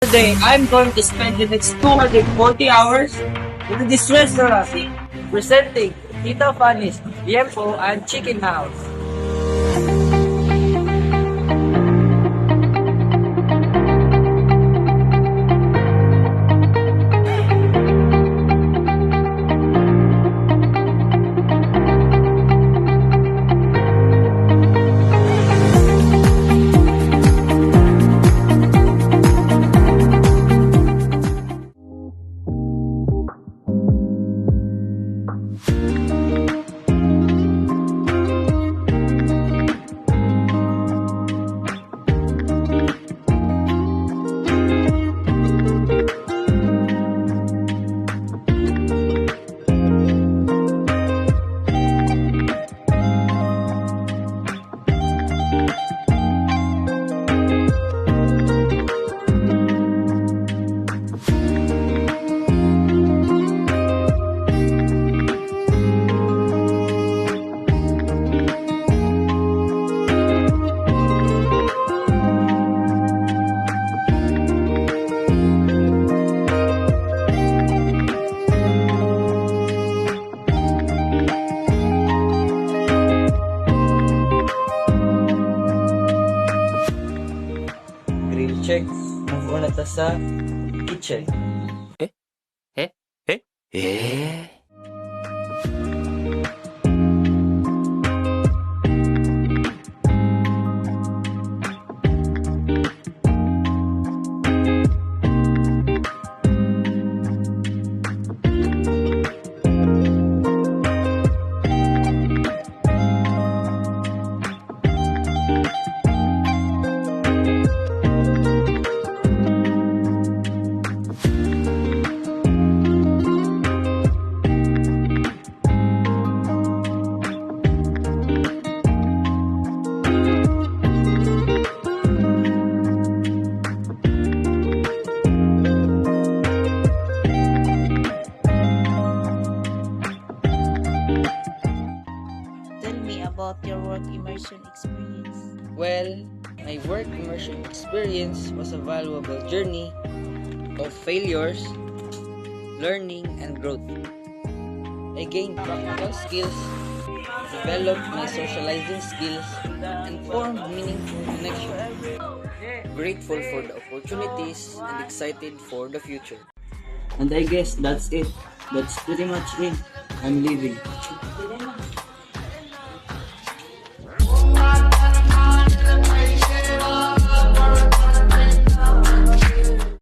Today, I'm going to spend the next 240 hours in this restaurant presenting Tita Fanny's Liempo and Chicken House. Grill check. Move on na ta sa kitchen. Tell me about your work immersion experience. Well, my work immersion experience was a valuable journey of failures, learning, and growth. I gained practical skills, developed my socializing skills, and formed meaningful connections. Grateful for the opportunities and excited for the future. And I guess that's it. That's pretty much it. I'm leaving.